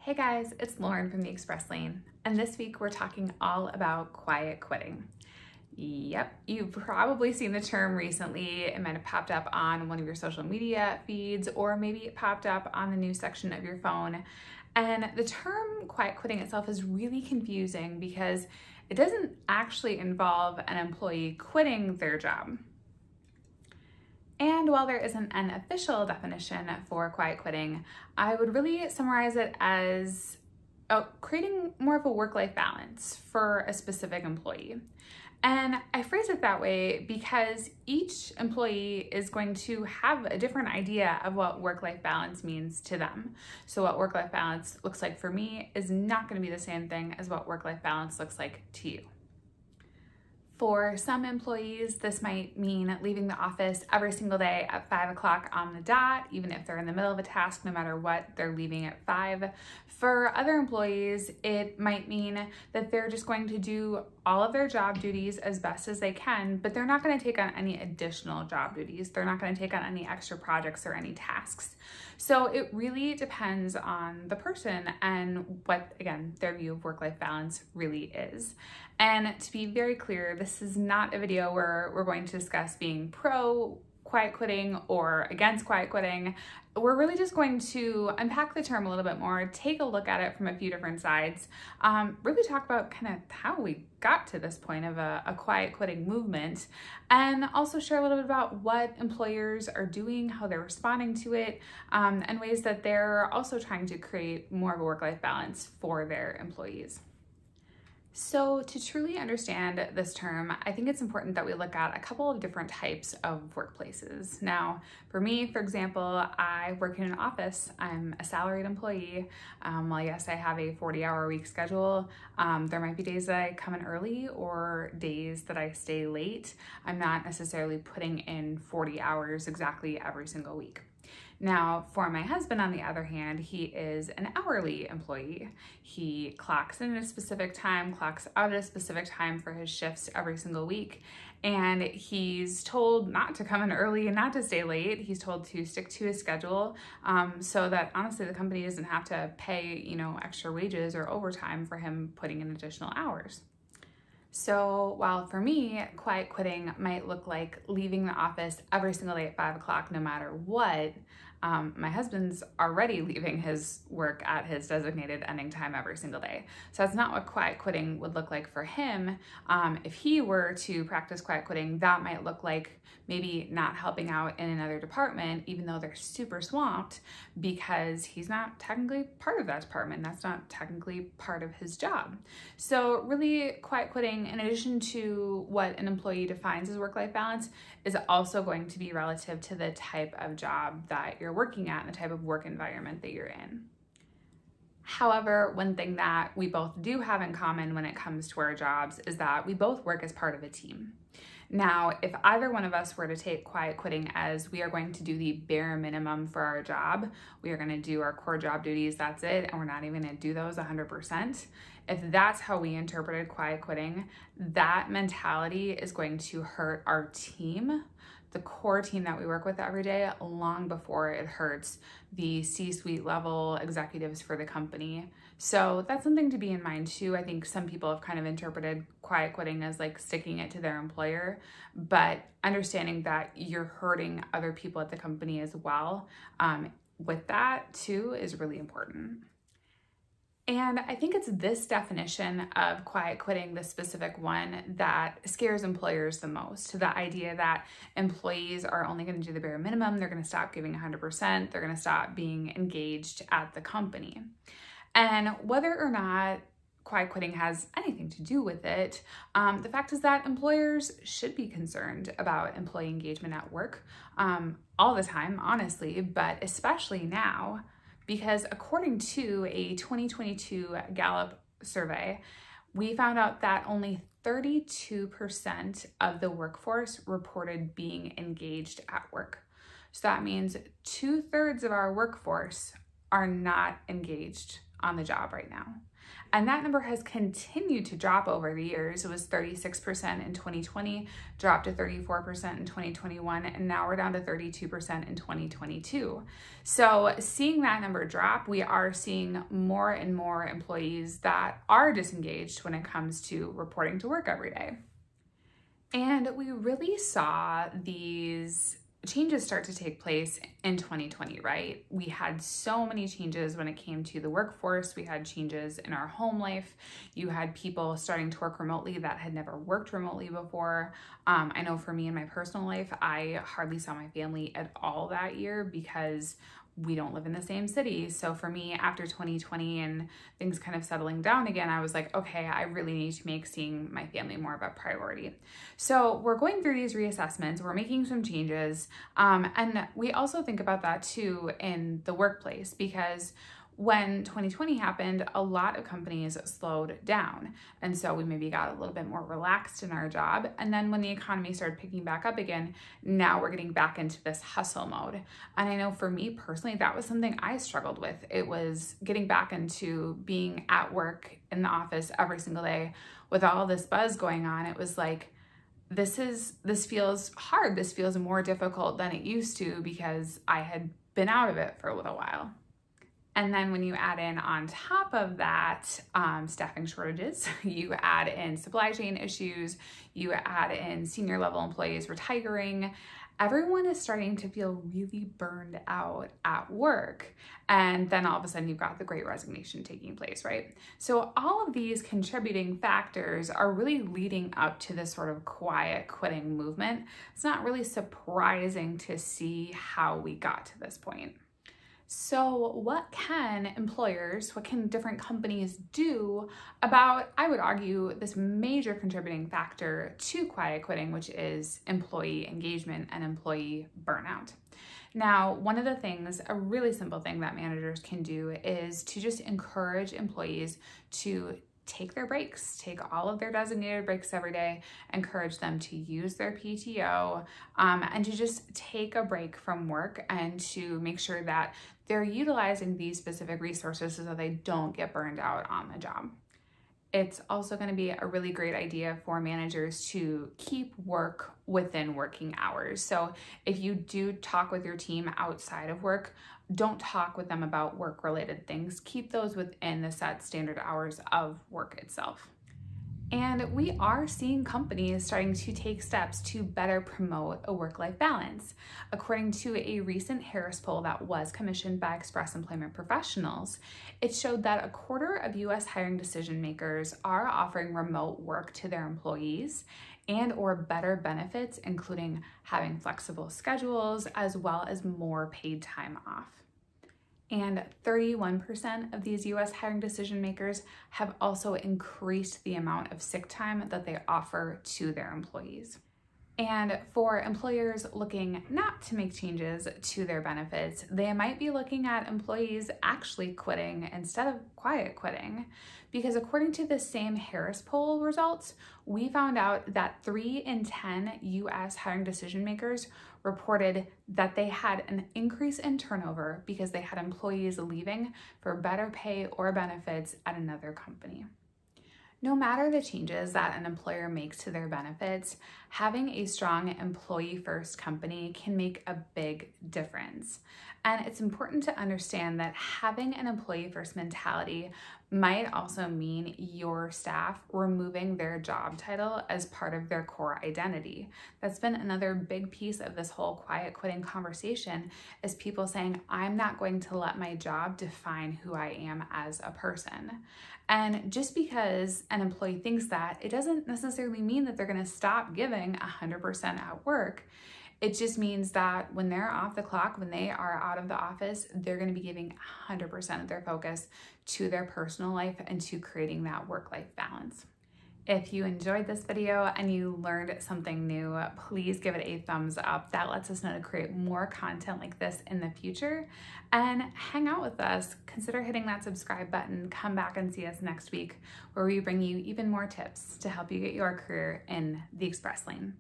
Hey guys, it's Lauren from the Express Lane, and this week we're talking all about quiet quitting. Yep, you've probably seen the term recently. It might have popped up on one of your social media feeds, or maybe it popped up on the news section of your phone. And the term quiet quitting itself is really confusing because it doesn't actually involve an employee quitting their job. And while there isn't an official definition for quiet quitting, I would really summarize it as creating more of a work-life balance for a specific employee. And I phrase it that way because each employee is going to have a different idea of what work-life balance means to them. So what work-life balance looks like for me is not going to be the same thing as what work-life balance looks like to you. For some employees, this might mean leaving the office every single day at 5 o'clock on the dot, even if they're in the middle of a task, no matter what, they're leaving at 5. For other employees, it might mean that they're just going to do all of their job duties as best as they can, but they're not going to take on any additional job duties. They're not going to take on any extra projects or any tasks. So it really depends on the person and what, again, their view of work-life balance really is. And to be very clear, this is not a video where we're going to discuss being pro quiet quitting or against quiet quitting. We're really just going to unpack the term a little bit more, take a look at it from a few different sides, really talk about kind of how we got to this point of a quiet quitting movement, and also share a little bit about what employers are doing, how they're responding to it, and ways that they're also trying to create more of a work-life balance for their employees. So to truly understand this term, I think it's important that we look at a couple of different types of workplaces. Now, for me, for example, I work in an office. I'm a salaried employee. While yes, I have a 40-hour week schedule, there might be days that I come in early or days that I stay late. I'm not necessarily putting in 40 hours exactly every single week. Now, for my husband, on the other hand, he is an hourly employee. He clocks in at a specific time, clocks out at a specific time for his shifts every single week. And he's told not to come in early and not to stay late. He's told to stick to his schedule so that honestly the company doesn't have to pay, extra wages or overtime for him putting in additional hours. So while for me, quiet quitting might look like leaving the office every single day at 5 o'clock no matter what, my husband's already leaving his work at his designated ending time every single day. So that's not what quiet quitting would look like for him. If he were to practice quiet quitting, that might look like maybe not helping out in another department, even though they're super swamped, because he's not technically part of that department. That's not technically part of his job. So really, quiet quitting, in addition to what an employee defines as work-life balance, is also going to be relative to the type of job that you're working at and the type of work environment that you're in. However, one thing that we both do have in common when it comes to our jobs is that we both work as part of a team. Now, if either one of us were to take quiet quitting as we are going to do the bare minimum for our job, we are going to do our core job duties, that's it, and we're not even going to do those 100%. If that's how we interpreted quiet quitting, that mentality is going to hurt our team, the core team that we work with every day, long before it hurts the C-suite level executives for the company. So that's something to be in mind too. I think some people have kind of interpreted quiet quitting as like sticking it to their employer, but understanding that you're hurting other people at the company as well with that too is really important. And I think it's this definition of quiet quitting, the specific one, that scares employers the most. The idea that employees are only going to do the bare minimum, they're going to stop giving 100%, they're going to stop being engaged at the company. And whether or not quiet quitting has anything to do with it, the fact is that employers should be concerned about employee engagement at work all the time, honestly, but especially now, because according to a 2022 Gallup survey, we found out that only 32% of the workforce reported being engaged at work. So that means 2/3 of our workforce are not engaged on the job right now. And that number has continued to drop over the years. It was 36% in 2020, dropped to 34% in 2021, and now we're down to 32% in 2022. So seeing that number drop, we are seeing more and more employees that are disengaged when it comes to reporting to work every day. And we really saw these changes start to take place in 2020, right? We had so many changes when it came to the workforce. We had changes in our home life. You had people starting to work remotely that had never worked remotely before. I know for me in my personal life, I hardly saw my family at all that year because we don't live in the same city. So for me, after 2020 and things kind of settling down again, I was like, okay, I really need to make seeing my family more of a priority. So we're going through these reassessments, we're making some changes. And we also think about that too in the workplace, because when 2020 happened, a lot of companies slowed down. And so we maybe got a little bit more relaxed in our job. And then when the economy started picking back up again, now we're getting back into this hustle mode. And I know for me personally, that was something I struggled with. It was getting back into being at work in the office every single day with all this buzz going on. It was like, this feels hard. This feels more difficult than it used to because I had been out of it for a little while. And then when you add in on top of that, staffing shortages, you add in supply chain issues, you add in senior level employees retiring, everyone is starting to feel really burned out at work. And then all of a sudden you've got the Great Resignation taking place, right? So all of these contributing factors are really leading up to this sort of quiet quitting movement. It's not really surprising to see how we got to this point. So what can different companies do about, I would argue, this major contributing factor to quiet quitting, which is employee engagement and employee burnout? Now, one of the things, a really simple thing that managers can do is to just encourage employees to take their breaks, take all of their designated breaks every day, encourage them to use their PTO, and to just take a break from work and to make sure that they're utilizing these specific resources so that they don't get burned out on the job. It's also going to be a really great idea for managers to keep work within working hours. So if you do talk with your team outside of work, don't talk with them about work-related things. Keep those within the set standard hours of work itself. And we are seeing companies starting to take steps to better promote a work-life balance. According to a recent Harris poll that was commissioned by Express Employment Professionals, it showed that a quarter of U.S. hiring decision makers are offering remote work to their employees and/or better benefits, including having flexible schedules as well as more paid time off. And 31% of these US hiring decision makers have also increased the amount of sick time that they offer to their employees. And for employers looking not to make changes to their benefits, they might be looking at employees actually quitting instead of quiet quitting. Because according to the same Harris poll results, we found out that 3 in 10 US hiring decision makers reported that they had an increase in turnover because they had employees leaving for better pay or benefits at another company. No matter the changes that an employer makes to their benefits, having a strong employee-first company can make a big difference. And it's important to understand that having an employee-first mentality might also mean your staff removing their job title as part of their core identity. That's been another big piece of this whole quiet quitting conversation, is people saying, I'm not going to let my job define who I am as a person. And just because an employee thinks that, it doesn't necessarily mean that they're going to stop giving 100% at work. It just means that when they're off the clock, when they are out of the office, they're going to be giving 100% of their focus to their personal life and to creating that work-life balance. If you enjoyed this video and you learned something new, please give it a thumbs up. That lets us know to create more content like this in the future. And hang out with us. Consider hitting that subscribe button. Come back and see us next week, where we bring you even more tips to help you get your career in the express lane.